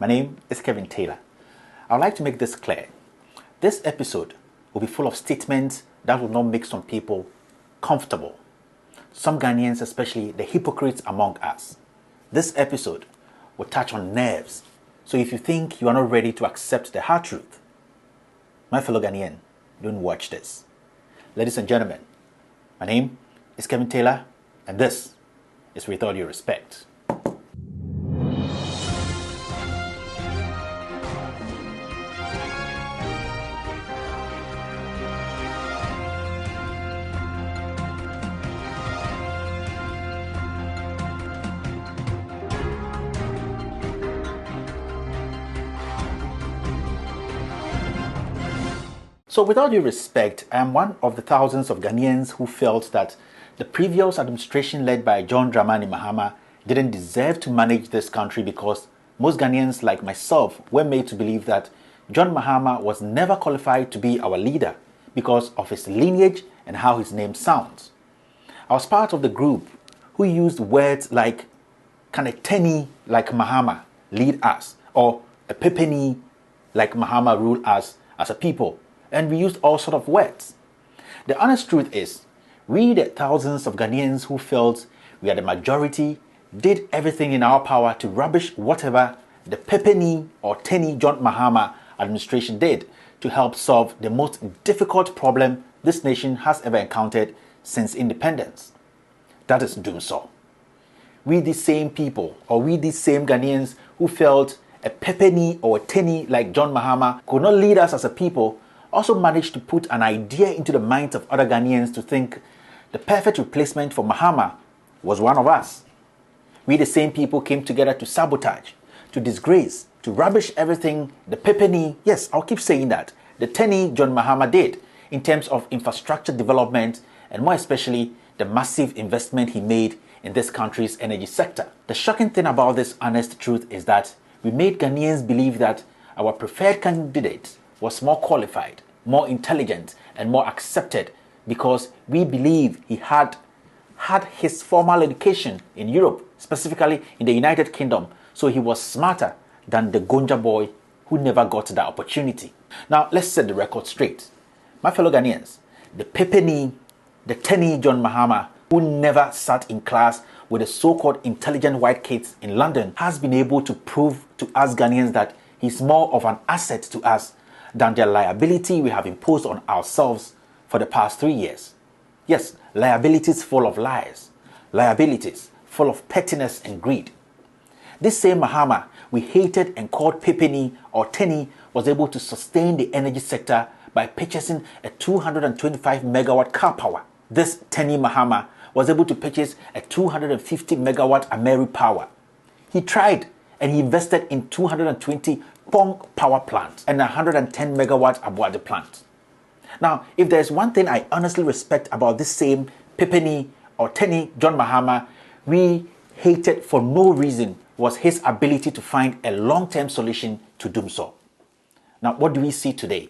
My name is Kevin Taylor. I would like to make this clear. This episode will be full of statements that will not make some people comfortable. Some Ghanaians, especially the hypocrites among us. This episode will touch on nerves. So if you think you are not ready to accept the hard truth, my fellow Ghanaian, don't watch this. Ladies and gentlemen, my name is Kevin Taylor, and this is With All Due Respect. So with all due respect, I am one of the thousands of Ghanaians who felt that the previous administration led by John Dramani Mahama didn't deserve to manage this country because most Ghanaians like myself were made to believe that John Mahama was never qualified to be our leader because of his lineage and how his name sounds. I was part of the group who used words like "Can a Tenny like Mahama lead us?" or "A Pepeni like Mahama rule us as a people." And we used all sorts of words. The honest truth is, we, the thousands of Ghanaians who felt we are the majority, did everything in our power to rubbish whatever the Pepeni or Tenny John Mahama administration did to help solve the most difficult problem this nation has ever encountered since independence. That is doomsday. We, these same people, or we, these same Ghanaians who felt a Pepeni or a Tenny like John Mahama could not lead us as a people, also managed to put an idea into the minds of other Ghanaians to think the perfect replacement for Mahama was one of us. We, the same people, came together to sabotage, to disgrace, to rubbish everything the Pepeni, yes, I'll keep saying that, the Tenny John Mahama did in terms of infrastructure development and more especially the massive investment he made in this country's energy sector. The shocking thing about this honest truth is that we made Ghanaians believe that our preferred candidate was more qualified, more intelligent, and more accepted because we believe he had his formal education in Europe, specifically in the United Kingdom, so he was smarter than the Gonja boy who never got that opportunity. Now, let's set the record straight. My fellow Ghanaians, the Pepeni, the Tenny John Mahama, who never sat in class with the so-called intelligent white kids in London, has been able to prove to us Ghanaians that he's more of an asset to us than the liability we have imposed on ourselves for the past 3 years. Yes, liabilities full of lies, liabilities full of pettiness and greed. This same Mahama we hated and called Pepeni or Tenny was able to sustain the energy sector by purchasing a 225 megawatt car power. This Tenny Mahama was able to purchase a 250 megawatt Ameri power. He tried and he invested in 220 Pong power plant and 110 megawatt Abuade plant. Now, if there's one thing I honestly respect about this same Pepeni or Tenny John Mahama we hated for no reason was his ability to find a long-term solution to doomsday. Now, what do we see today?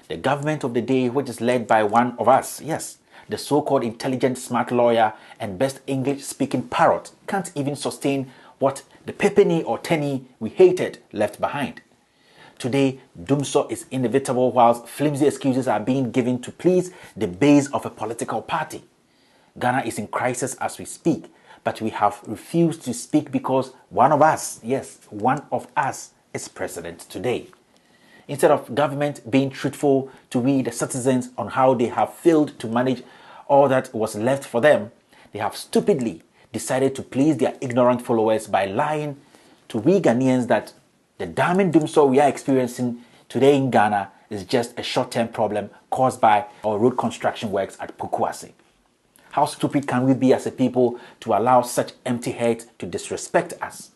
The government of the day, which is led by one of us, yes, the so-called intelligent, smart lawyer and best English-speaking parrot, can't even sustain what the Pepeni or Tenny we hated left behind. Today, doomsday is inevitable whilst flimsy excuses are being given to please the base of a political party. Ghana is in crisis as we speak, but we have refused to speak because one of us, yes, one of us is president today. Instead of government being truthful to we the citizens on how they have failed to manage all that was left for them, they have stupidly decided to please their ignorant followers by lying to we Ghanaians that the damning doomsday we are experiencing today in Ghana is just a short-term problem caused by our road construction works at Pukwase. How stupid can we be as a people to allow such empty heads to disrespect us?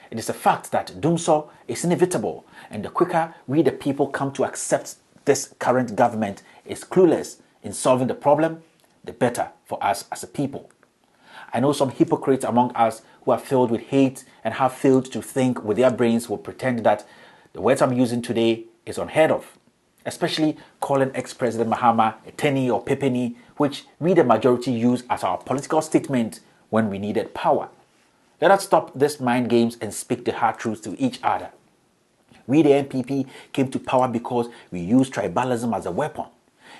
It is a fact that doomsday is inevitable, and the quicker we the people come to accept this current government is clueless in solving the problem, the better for us as a people. I know some hypocrites among us who are filled with hate and have failed to think with their brains will pretend that the words I'm using today is unheard of, especially calling ex-President Mahama a Tenny or Pepeni, which we the majority use as our political statement when we needed power. Let us stop these mind games and speak the hard truth to each other. We, the NPP, came to power because we used tribalism as a weapon.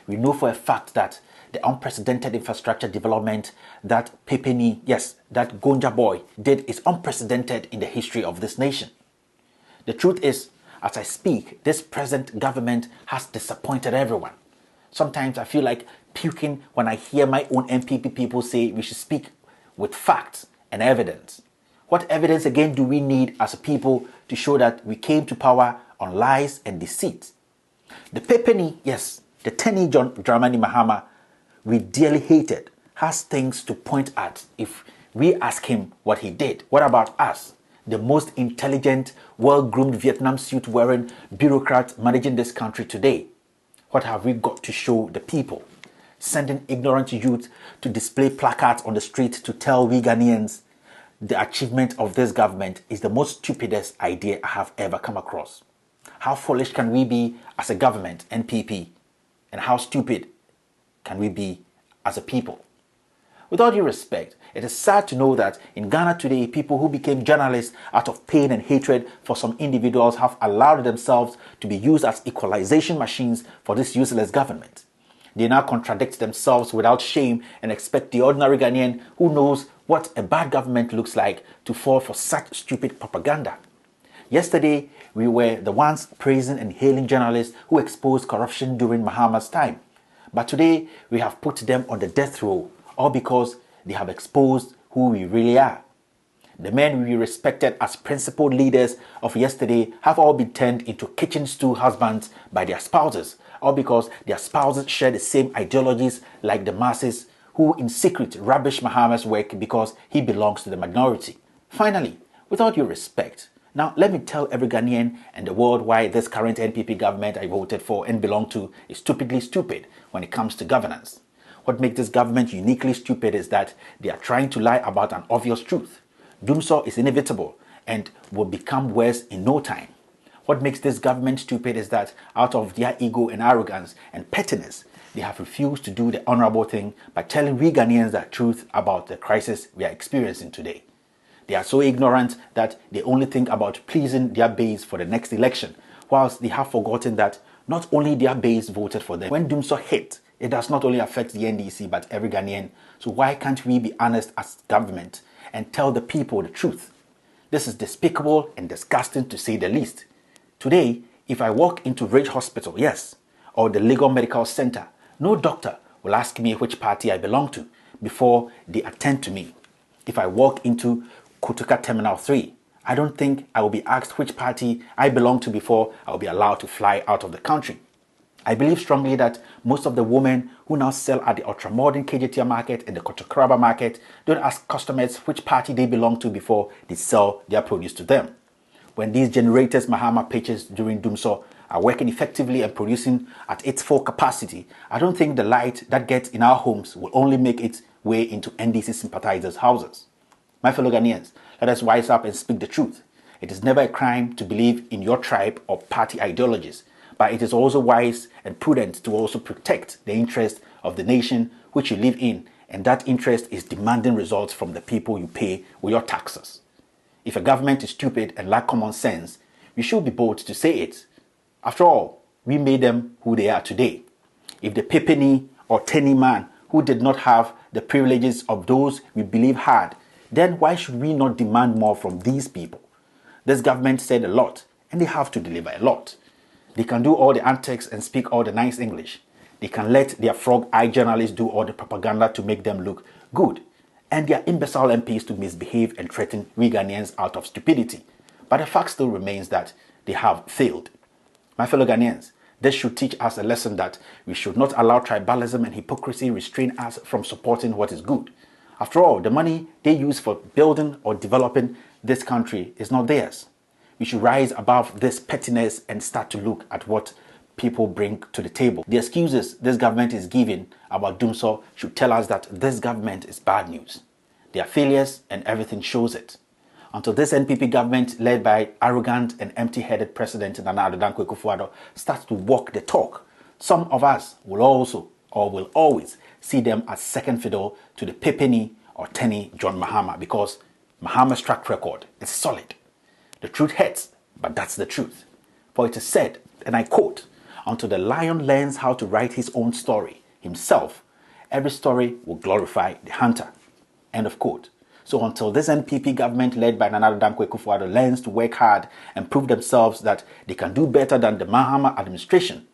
We know for a fact that the unprecedented infrastructure development that Pepeni, yes, that Gonja boy did is unprecedented in the history of this nation. The truth is, as I speak, this present government has disappointed everyone. Sometimes I feel like puking when I hear my own NPP people say we should speak with facts and evidence. What evidence again do we need as a people to show that we came to power on lies and deceit? The Pepeni, yes, the Tenny John Dramani Mahama we dearly hated, has things to point at if we ask him what he did. What about us, the most intelligent, well-groomed Vietnam suit-wearing bureaucrat managing this country today? What have we got to show the people? Sending ignorant youth to display placards on the street to tell we Ghanaians the achievement of this government is the most stupidest idea I have ever come across. How foolish can we be as a government, NPP? And how stupid can we be as a people? With all due respect, it is sad to know that in Ghana today, people who became journalists out of pain and hatred for some individuals have allowed themselves to be used as equalization machines for this useless government. They now contradict themselves without shame and expect the ordinary Ghanaian who knows what a bad government looks like to fall for such stupid propaganda. Yesterday, we were the ones praising and hailing journalists who exposed corruption during Mahama's time. But today, we have put them on the death row, all because they have exposed who we really are. The men we respected as principal leaders of yesterday have all been turned into kitchen stool husbands by their spouses, all because their spouses share the same ideologies like the masses who in secret rubbish Mahama's work because he belongs to the minority. Finally, with all due respect, now let me tell every Ghanaian and the world why this current NPP government I voted for and belong to is stupidly stupid when it comes to governance. What makes this government uniquely stupid is that they are trying to lie about an obvious truth. Doomsday is inevitable and will become worse in no time. What makes this government stupid is that out of their ego and arrogance and pettiness, they have refused to do the honorable thing by telling we Ghanaians the truth about the crisis we are experiencing today. They are so ignorant that they only think about pleasing their base for the next election, whilst they have forgotten that not only their base voted for them. When Doomsday hit, it does not only affect the NDC but every Ghanaian. So why can't we be honest as government and tell the people the truth? This is despicable and disgusting to say the least. Today, if I walk into Ridge Hospital, yes, or the Legon Medical Center, no doctor will ask me which party I belong to before they attend to me. If I walk into Kotoka Terminal 3, I don't think I will be asked which party I belong to before I will be allowed to fly out of the country. I believe strongly that most of the women who now sell at the ultramodern KJTR market and the Kotokraba market don't ask customers which party they belong to before they sell their produce to them. When these generators Mahama pitches during Doomsday are working effectively and producing at its full capacity, I don't think the light that gets in our homes will only make its way into NDC sympathizers' houses. My fellow Ghanaians, let us wise up and speak the truth. It is never a crime to believe in your tribe or party ideologies, but it is also wise and prudent to also protect the interest of the nation which you live in, and that interest is demanding results from the people you pay with your taxes. If a government is stupid and lack common sense, you should be bold to say it. After all, we made them who they are today. If the Pepeni or Tenny man who did not have the privileges of those we believe had, then why should we not demand more from these people? This government said a lot, and they have to deliver a lot. They can do all the antics and speak all the nice English. They can let their frog-eyed journalists do all the propaganda to make them look good, and their imbecile MPs to misbehave and threaten we Ghanaians out of stupidity. But the fact still remains that they have failed. My fellow Ghanaians, this should teach us a lesson that we should not allow tribalism and hypocrisy restrain us from supporting what is good. After all, the money they use for building or developing this country is not theirs. We should rise above this pettiness and start to look at what people bring to the table. The excuses this government is giving about Doomsday should tell us that this government is bad news. They are failures and everything shows it. Until this NPP government led by arrogant and empty-headed President Nana Addo Dankwa Akufo-Addo starts to walk the talk, some of us will also or will always see them as second fiddle to the Pepeni or Tenny John Mahama, because Mahama's track record is solid. The truth hurts, but that's the truth. For it is said, and I quote, "Until the lion learns how to write his own story himself, every story will glorify the hunter." End of quote. So until this NPP government led by Nana Addo Dankwa Akufo-Addo learns to work hard and prove themselves that they can do better than the Mahama administration,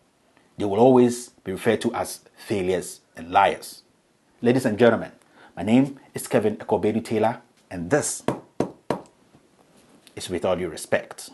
they will always be referred to as failures and liars. Ladies and gentlemen, my name is Kevin Ekobedu Taylor, and this is With All Due Respect.